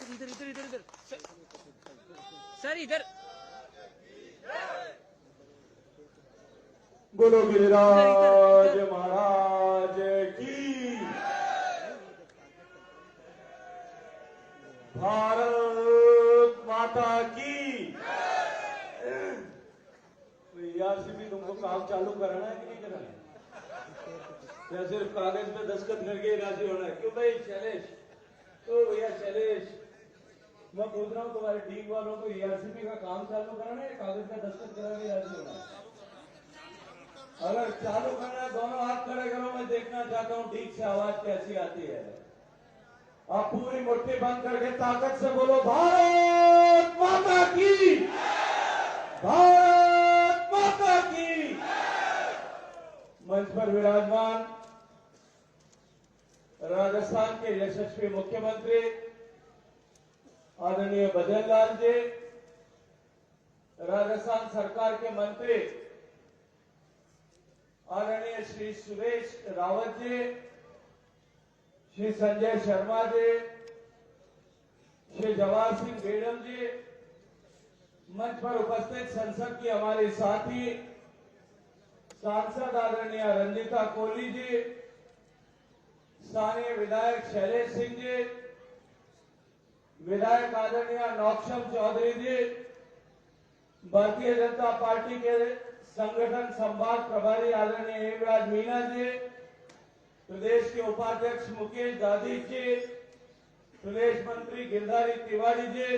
इधर इधर इधर इधर सर इधर। बोलो गिरिराज महाराज की। भारत माता की। यार तुमको काम चालू कराना है कि नहीं कराना है, या सिर्फ कागज पे दस्तखत करके राजी होना है? क्यों भाई शैलेश, तो भैया शैलेश, मैं पूछ रहा हूँ तुम्हारे टीम वालों को ईआरसीपी का काम चालू कराना है, कागज पे दस्तखत करा के राजी होना है? अगर चालू करना है दोनों हाथ खड़े करो, मैं देखना चाहता हूँ ठीक से आवाज कैसी आती है। आप पूरी मुट्ठी बंद करके ताकत से बोलो भारत माता की, भारत माता की। मंच पर विराजमान राजस्थान के यशस्वी मुख्यमंत्री आदरणीय भजनलाल जी, राजस्थान सरकार के मंत्री आदरणीय श्री सुरेश रावत जी, श्री संजय शर्मा जी, श्री जवाहर सिंह बेडम जी, मंच पर उपस्थित संसद की हमारे साथी सांसद आदरणीय रंजीता कोहली जी, स्थानीय विधायक शैलेश सिंह जी, विधायक आदरणीय नौक्षम चौधरी जी, भारतीय जनता पार्टी के संगठन संभाग प्रभारी आदरणीय हेमराज मीना जी, प्रदेश के उपाध्यक्ष मुकेश दादी जी, प्रदेश मंत्री गिरधारी तिवारी जी,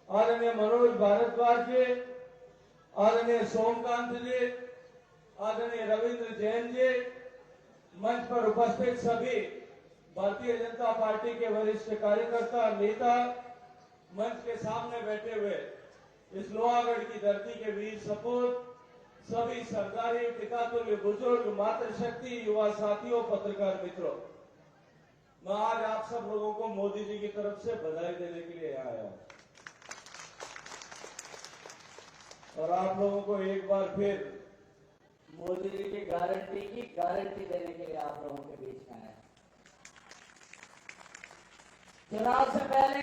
आदरणीय मनोज भारद्वाज जी, आदरणीय सोमकांत जी, आदरणीय रविंद्र जैन जी, मंच पर उपस्थित सभी भारतीय जनता पार्टी के वरिष्ठ कार्यकर्ता नेता, मंच के सामने बैठे हुए इस लोहागढ़ की धरती के वीर सपूत, सभी सरदारी पितातुल्य बुजुर्ग, मातृशक्ति, युवा साथियों, पत्रकार मित्रों, मैं आज आप सब लोगों को मोदी जी की तरफ से बधाई देने के लिए आया हूं और आप लोगों को एक बार फिर मोदी जी की गारंटी देने के लिए आप लोगों के बीच में आया। चुनाव से पहले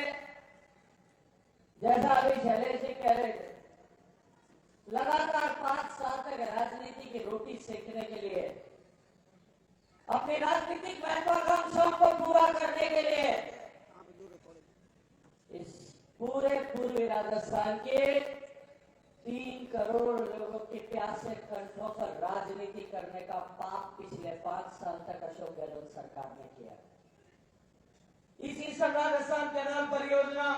जैसा अभी शैलेश जी कह रहे थे, लगातार 5 साल तक राजनीति की रोटी सेकने के लिए, अपनी राजनीतिक महत्वाकांक्षाओं को पूरा करने के लिए इस पूरे पूर्वी राजस्थान के 3 करोड़ लोगों के प्यासे कंठों पर राजनीति करने का पाप पिछले 5 साल तक अशोक गहलोत सरकार ने किया। इस ईस्टर्न राजस्थान कैनाल परियोजना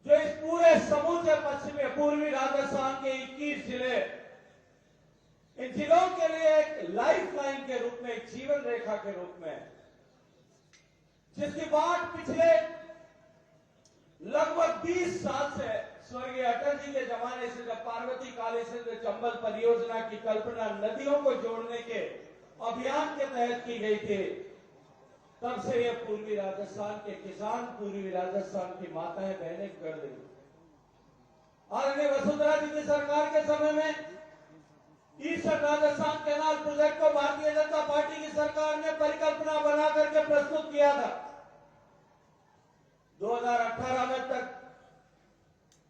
जो इस पूरे समूचे पश्चिमी पूर्वी राजस्थान के 21 जिले, इन जिलों के लिए एक लाइफ लाइन के रूप में, एक जीवन रेखा के रूप में, जिसकी बात पिछले लगभग 20 साल से स्वर्गीय अटल जी के जमाने से, जब पार्वती काली सिंध चंबल परियोजना की कल्पना नदियों को जोड़ने के अभियान के तहत की गई थी, तब से यह पूर्वी राजस्थान के किसान, पूर्वी राजस्थान की माताएं बहनें कर रही। आदरणीय वसुंधरा जी की सरकार के समय में ईस्टर्न राजस्थान कैनाल प्रोजेक्ट को भारतीय जनता पार्टी की सरकार ने परिकल्पना बना करके प्रस्तुत किया था। 2018 में तक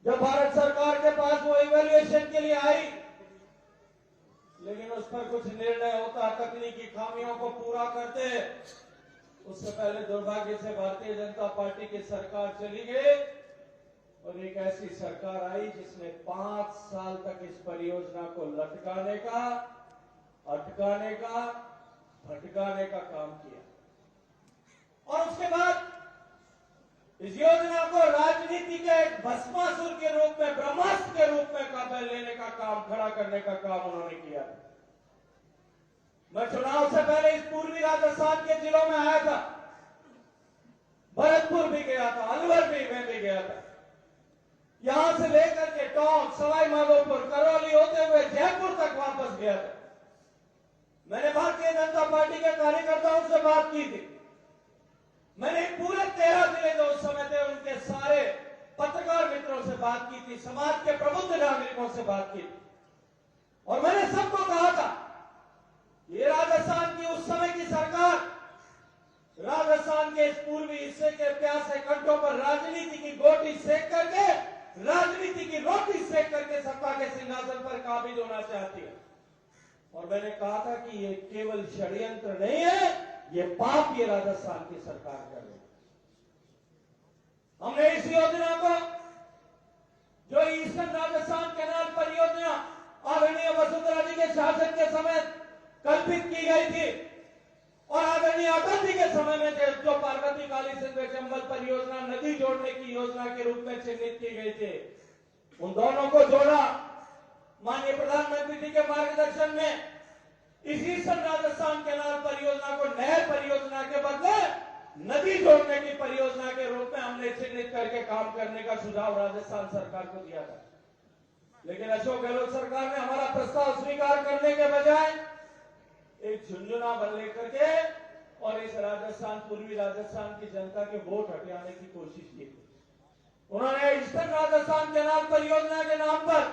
जब भारत सरकार के पास वो इवैल्यूएशन के लिए आई, लेकिन उस पर कुछ निर्णय होता, तकनीकी खामियों को पूरा करते, उससे पहले दुर्भाग्य से भारतीय जनता पार्टी की सरकार चली गई और एक ऐसी सरकार आई जिसने 5 साल तक इस परियोजना को लटकाने का, अटकाने का, भटकाने का काम किया और उसके बाद इस योजना को राजनीति के एक भस्मासुर के रूप में, ब्रह्मास्त्र के रूप में काबू लेने का काम, खड़ा करने का काम उन्होंने किया। मैं चुनाव से पहले इस पूर्वी राजस्थान के जिलों में आया था, भरतपुर भी गया था, अलवर में भी गया था, यहां से लेकर के टोंक, सवाई माधोपुर, करौली होते हुए जयपुर तक वापस गया था। मैंने भारतीय जनता पार्टी के कार्यकर्ताओं से बात की थी। मैंने पूरे 13 जिले जो उस समय थे उनके सारे पत्रकार मित्रों से बात की थी, समाज के प्रबुद्ध नागरिकों से बात की थी और मैंने सबको कहा था, ये राजस्थान की उस समय की सरकार, राजस्थान राजस्थान के इस पूर्वी हिस्से के प्यासे कंठों पर राजनीति की गोटी सेक करके, राजनीति की रोटी सेक करके सत्ता के सिंहासन पर काबिज होना चाहती है। और मैंने कहा था कि ये केवल षड्यंत्र नहीं है, ये पाप ये राजस्थान की सरकार कर रही है। हमने इस योजना को, जो ईस्टर्न राजस्थान कैनाल परियोजना आदरणीय वसुंधरा जी के शासन के समय कल्पित की गई थी और आदरणीय अटल जी के समय में जो पार्वती काली सिंधु चंबल परियोजना नदी जोड़ने की योजना के रूप में चिन्हित की गई थी, उन दोनों को जोड़ा। माननीय प्रधानमंत्री जी के मार्गदर्शन में इस ईस्टर्न राजस्थान कैनाल परियोजना को नहर परियोजना के बदले नदी जोड़ने की परियोजना के रूप में हमने चिन्हित करके काम करने का सुझाव राजस्थान सरकार को दिया था। लेकिन अशोक गहलोत सरकार ने हमारा प्रस्ताव स्वीकार करने के बजाय एक झुंझुना बन लेकर के और इस राजस्थान, पूर्वी राजस्थान की जनता के वोट हटियाने की कोशिश की। उन्होंने ईस्टर्न राजस्थान कैनाल परियोजना के नाम पर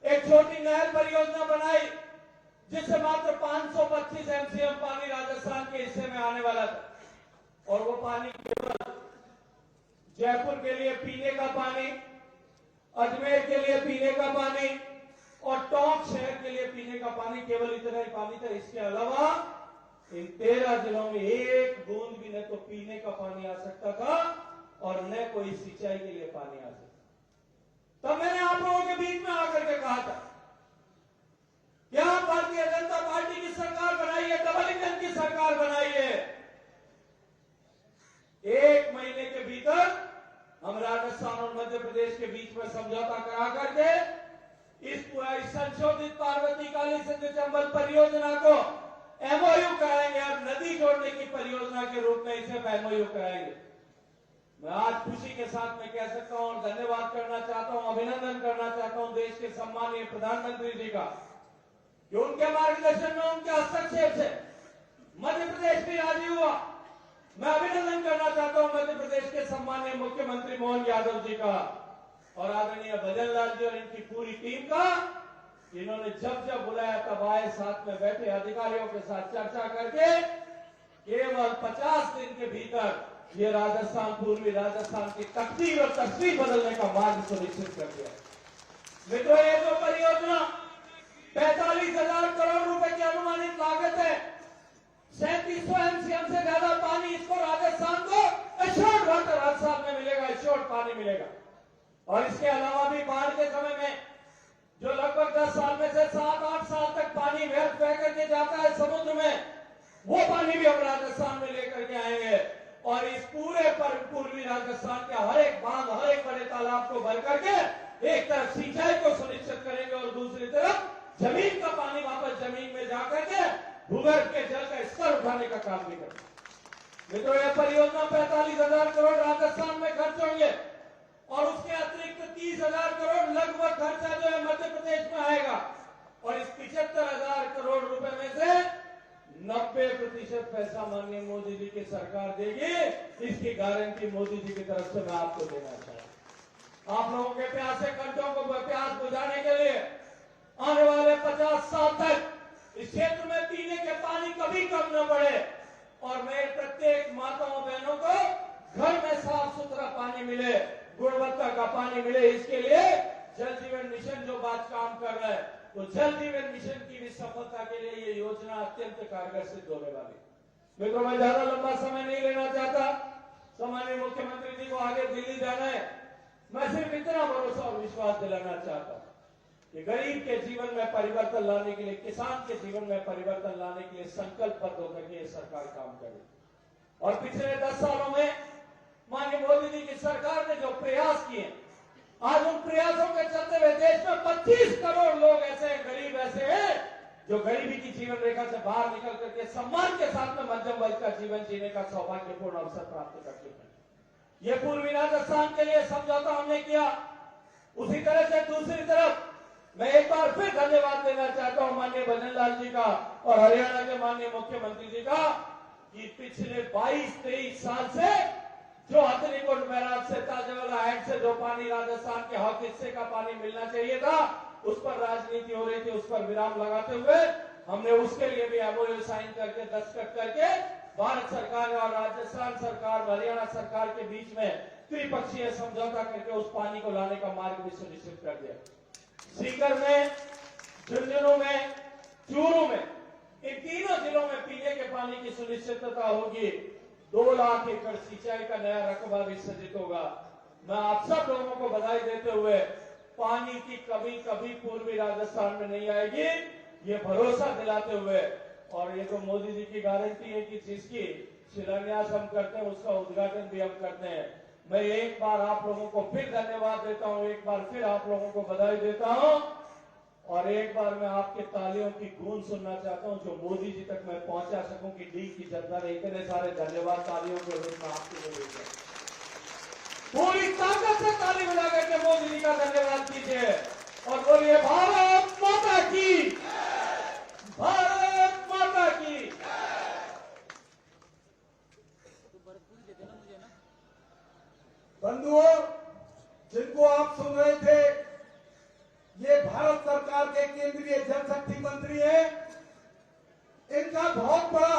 एक छोटी नहर परियोजना बनाई, जिससे मात्र 525 एमसीएम पानी राजस्थान के हिस्से में आने वाला था। और वो पानी केवल जयपुर के लिए पीने का पानी, अजमेर के लिए पीने का पानी और टोंक शहर के लिए पीने का पानी, केवल इतना ही पानी था। इसके अलावा इन 13 जिलों में एक बूंद भी न तो पीने का पानी आ सकता था और न कोई सिंचाई के लिए पानी आ सकता। तब मैंने आप लोगों के बीच में आकर के कहा था, क्या भारतीय जनता पार्टी की सरकार बनाई है, डबल इंजन की सरकार बनाई है। 1 महीने के भीतर हम राजस्थान और मध्य प्रदेश के बीच में समझौता करा करके इस संशोधित पार्वती काली सिंधु चंबल परियोजना को एमओयू कराएंगे और नदी जोड़ने की परियोजना के रूप में इसे एमओयू कराएंगे। मैं आज खुशी के साथ में कह सकता हूं और धन्यवाद करना चाहता हूं, अभिनंदन करना चाहता हूं देश के सम्मानीय प्रधानमंत्री जी का, कि उनके मार्गदर्शन में, उनके हस्तक्षेप से मध्य प्रदेश भी राजी हुआ। मैं अभिनंदन करना चाहता हूं मध्य प्रदेश के सम्मानीय मुख्यमंत्री मोहन यादव जी का और आदरणीय भजन लाल जी और इनकी पूरी टीम का। इन्होंने जब जब बुलाया तब आए, साथ में बैठे अधिकारियों के साथ चर्चा करके केवल 50 दिन के भीतर ये राजस्थान, पूर्वी राजस्थान की तकदीर और तस्वीर बदलने का मार्ग सुनिश्चित कर दिया। मित्रों, ये जो परियोजना 45,000 करोड़ रुपए की अनुमानित लागत है, 3700 एमसीएम से ज्यादा पानी इसको राजस्थान को एश्योर्ड वाटर हर साल में मिलेगा, एश्योर्ड पानी मिलेगा। और इसके अलावा भी बाढ़ के समय में जो लगभग 10 साल में से 7-8 साल तक पानी व्यर्थ बह करके जाता है समुद्र में, वो पानी भी हम राजस्थान में लेकर के आएंगे और इस पूरे पूर्वी राजस्थान के हर एक बांध, हर एक बड़े तालाब को भर करके एक तरफ सिंचाई को सुनिश्चित करेंगे और दूसरी तरफ जमीन का पानी वापस जमीन में जाकर के भूगर्भ के जल का स्तर उठाने का काम भी करेंगे। मित्रों, यह परियोजना 45,000 करोड़ राजस्थान में खर्च होंगे और उसके अतिरिक्त 30,000 करोड़ लगभग खर्चा जो है मध्य प्रदेश में आएगा। और इस 75,000 करोड़ रुपए में से 90% पैसा माननीय मोदी जी की सरकार देगी। इसकी गारंटी मोदी जी की तरफ से मैं आपको देना चाहता हूं। आप लोगों के प्यासे कंठों को प्यास बुझाने के लिए आने वाले 50 साल तक इस क्षेत्र में पीने के पानी कभी कम न पड़े और मेरे प्रत्येक माताओं बहनों को घर में साफ सुथरा पानी मिले, गुणवत्ता का पानी मिले। इसके लिए जल जीवन मिशन जो बात काम कर रहा है, तो जल जीवन मिशन की भी सफलता के लिए ये योजना अत्यंत कारगर सिद्ध होने वाली। मित्रों, मैं ज्यादा लंबा समय नहीं लेना चाहता, सम्मानीय मुख्यमंत्री जी को आगे दिल्ली जाना है। मैं सिर्फ इतना भरोसा और विश्वास दिलाना चाहता हूं कि गरीब के जीवन में परिवर्तन लाने के लिए, किसान के जीवन में परिवर्तन लाने के लिए संकल्पबद्ध होकर के सरकार काम करे। और पिछले 10 सालों में माननीय मोदी जी की सरकार ने जो प्रयास किए, आज उन प्रयासों के चलते हुए देश में 25 करोड़ लोग ऐसे हैं, गरीब ऐसे हैं जो गरीबी की जीवन रेखा से बाहर निकल करके सम्मान के साथ में मध्यम वर्ग का जीवन जीने का सौभाग्यपूर्ण अवसर प्राप्त कर चुके हैं। ये पूर्वी राजस्थान के लिए समझौता हमने किया। उसी तरह से दूसरी तरफ मैं एक बार फिर धन्यवाद देना चाहता हूं माननीय भजन लाल जी का और हरियाणा के माननीय मुख्यमंत्री जी का, कि पिछले 22-23 साल से जो हथनीकुंड बैराज से, ताजवाला हैड से जो पानी राजस्थान के हक हिस्से का पानी मिलना चाहिए था, उस पर राजनीति हो रही थी, उस पर विराम लगाते हुए हमने उसके लिए भी एमओयू साइन करके, दस्तखत करके भारत सरकार और राजस्थान सरकार, हरियाणा सरकार के बीच में त्रिपक्षीय समझौता करके उस पानी को लाने का मार्ग भी सुनिश्चित कर दिया। सीकर में, झुंझुनू में, चूरू में, इन तीनों जिलों में पीने के पानी की सुनिश्चितता होगी। 2 लाख एकड़ सिंचाई का नया रकबा भी सृजित होगा। मैं आप सब लोगों को बधाई देते हुए पानी की कमी कभी पूर्वी राजस्थान में नहीं आएगी, ये भरोसा दिलाते हुए, और ये तो मोदी जी की गारंटी है कि जिसकी शिलान्यास हम करते हैं उसका उद्घाटन भी हम करते हैं। मैं एक बार आप लोगों को फिर धन्यवाद देता हूं, एक बार फिर आप लोगों को बधाई देता हूं, और एक बार मैं आपके तालियों की गूंज सुनना चाहता हूं जो मोदी जी तक मैं पहुंचा सकूं कि डी की जनता ने इतने सारे धन्यवाद तालियों के रूप में आपके लिए भेजा। पूरी ताकत से ताली बजा करके मोदी जी का धन्यवाद कीजिए और बोलिए भारत माता की, भारत माता की। बंधुओं, जिनको आप सुन रहे थे, ये भारत सरकार के केंद्रीय जल शक्ति मंत्री हैं। इनका बहुत बड़ा